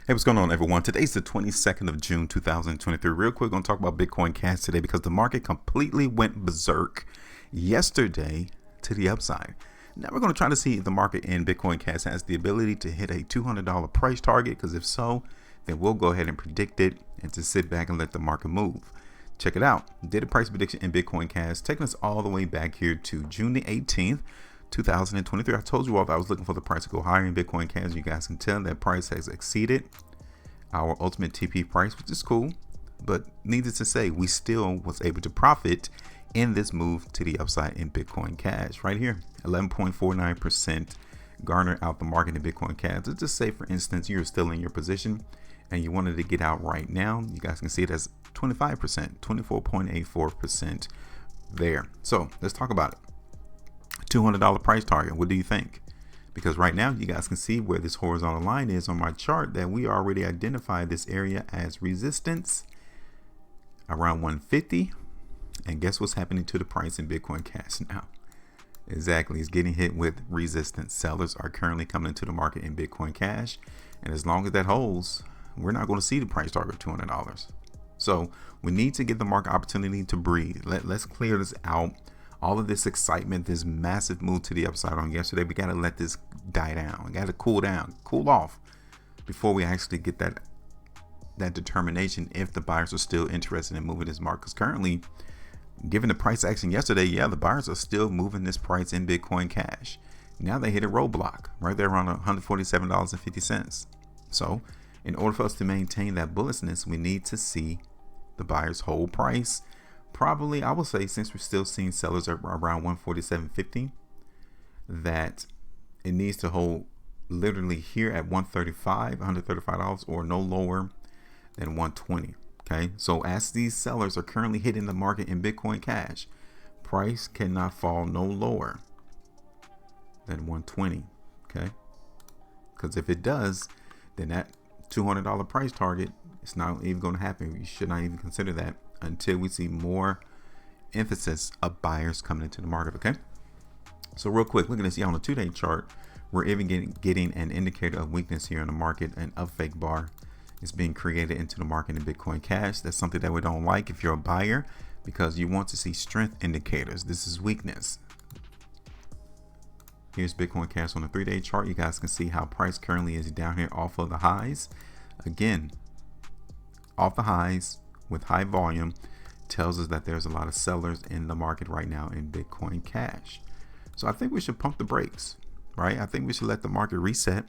Hey, what's going on, everyone? Today's the 22nd of June, 2023. Real quick, going to talk about Bitcoin Cash today because the market completely went berserk yesterday to the upside. Now we're going to try to see if the market in Bitcoin Cash has the ability to hit a $200 price target, because if so, then we'll go ahead and predict it and to sit back and let the market move. Check it out. Did a price prediction in Bitcoin Cash, taking us all the way back here to June the 18th. 2023. I told you all that I was looking for the price to go higher in Bitcoin Cash. You guys can tell that price has exceeded our ultimate TP price, which is cool, but needless to say, we still was able to profit in this move to the upside in Bitcoin Cash right here. 11.49% garnered out the market in Bitcoin Cash. Let's just say, for instance, you're still in your position and you wanted to get out right now. You guys can see it as 25%, 24.84% there. So let's talk about it. $200 price target. What do you think? Because right now you guys can see where this horizontal line is on my chart, that we already identified this area as resistance around 150. And guess what's happening to the price in Bitcoin Cash now? Exactly, it's getting hit with resistance. Sellers are currently coming into the market in Bitcoin Cash, and as long as that holds, we're not going to see the price target of $200. So we need to give the market opportunity to breathe. Let's clear this out. All of this excitement, this massive move to the upside on yesterday, we got to let this die down. We got to cool down, cool off before we actually get that determination if the buyers are still interested in moving this market. Because currently, given the price action yesterday, yeah, the buyers are still moving this price in Bitcoin Cash. Now they hit a roadblock right there around $147.50. So in order for us to maintain that bullishness, we need to see the buyers hold price. Probably, I would say, since we're still seeing sellers around 147.50, that it needs to hold literally here at $135 or no lower than 120. Okay, so as these sellers are currently hitting the market in Bitcoin Cash, price cannot fall no lower than 120. Okay, because if it does, then that $200 price target is not even going to happen. You should not even consider that until we see more emphasis of buyers coming into the market. Okay, so real quick, look at this. Yeah, on the 2-day chart, we're even getting an indicator of weakness here in the market. An up fake bar is being created into the market in Bitcoin Cash. That's something that we don't like if you're a buyer, because you want to see strength indicators. This is weakness. Here's Bitcoin Cash on the 3-day chart. You guys can see how price currently is down here off of the highs. Again, off the highs with high volume tells us that there's a lot of sellers in the market right now in Bitcoin Cash. So I think we should pump the brakes, right? I think we should let the market reset,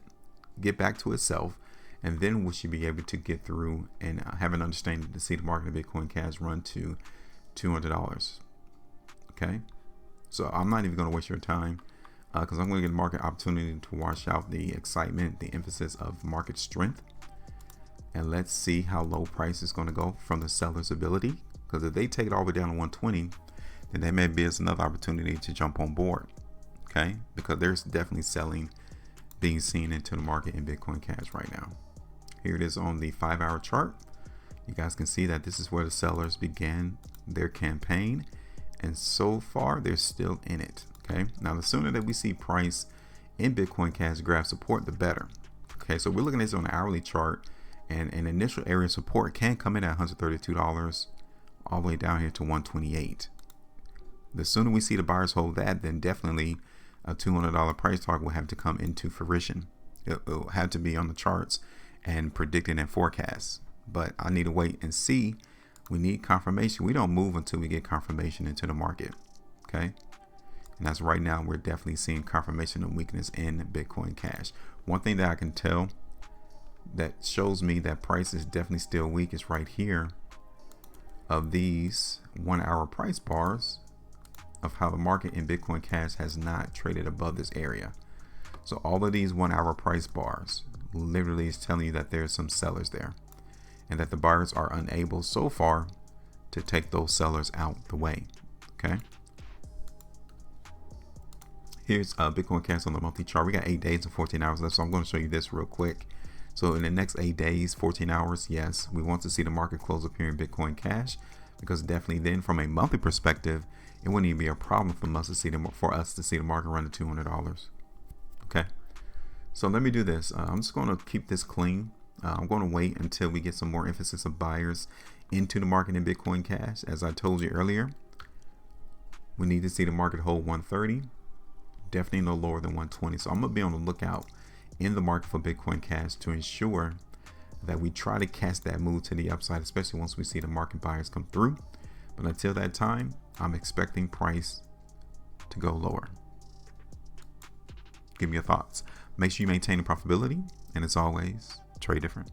get back to itself, and then we should be able to get through and have an understanding to see the market in Bitcoin Cash run to $200. Okay, so I'm not even going to waste your time, because I'm going to get the market opportunity to wash out the excitement, the emphasis of market strength. And let's see how low price is going to go from the seller's ability. Because if they take it all the way down to 120, then there may be another opportunity to jump on board. Okay, because there's definitely selling being seen into the market in Bitcoin Cash right now. Here it is on the 5-hour chart. You guys can see that this is where the sellers began their campaign, and so far they're still in it. Okay, now the sooner that we see price in Bitcoin Cash grab support, the better. Okay, so we're looking at this on the hourly chart. And an initial area of support can come in at $132 all the way down here to 128. The sooner we see the buyers hold that, then definitely a $200 price target will have to come into fruition. It'll have to be on the charts and predicted and forecast. But I need to wait and see. We need confirmation. We don't move until we get confirmation into the market. Okay, and that's right now we're definitely seeing confirmation of weakness in Bitcoin Cash. One thing that I can tell that shows me that price is definitely still weak is right here of these 1-hour price bars of how the market in Bitcoin Cash has not traded above this area. So all of these 1-hour price bars literally is telling you that there's some sellers there, and that the buyers are unable so far to take those sellers out the way. Okay, here's Bitcoin Cash on the monthly chart. We got 8 days and 14 hours left, so I'm going to show you this real quick. So in the next 8 days, 14 hours, yes, we want to see the market close up here in Bitcoin Cash, because definitely then from a monthly perspective, it wouldn't even be a problem for us to see the market run to $200. Okay, so let me do this. I'm just going to keep this clean I'm going to wait until we get some more emphasis of buyers into the market in Bitcoin Cash. As I told you earlier, we need to see the market hold 130, definitely no lower than 120. So I'm going to be on the lookout in the market for Bitcoin Cash to ensure that we try to catch that move to the upside, especially once we see the market buyers come through. But until that time, I'm expecting price to go lower. Give me your thoughts. Make sure you maintain the profitability, and as always, trade different.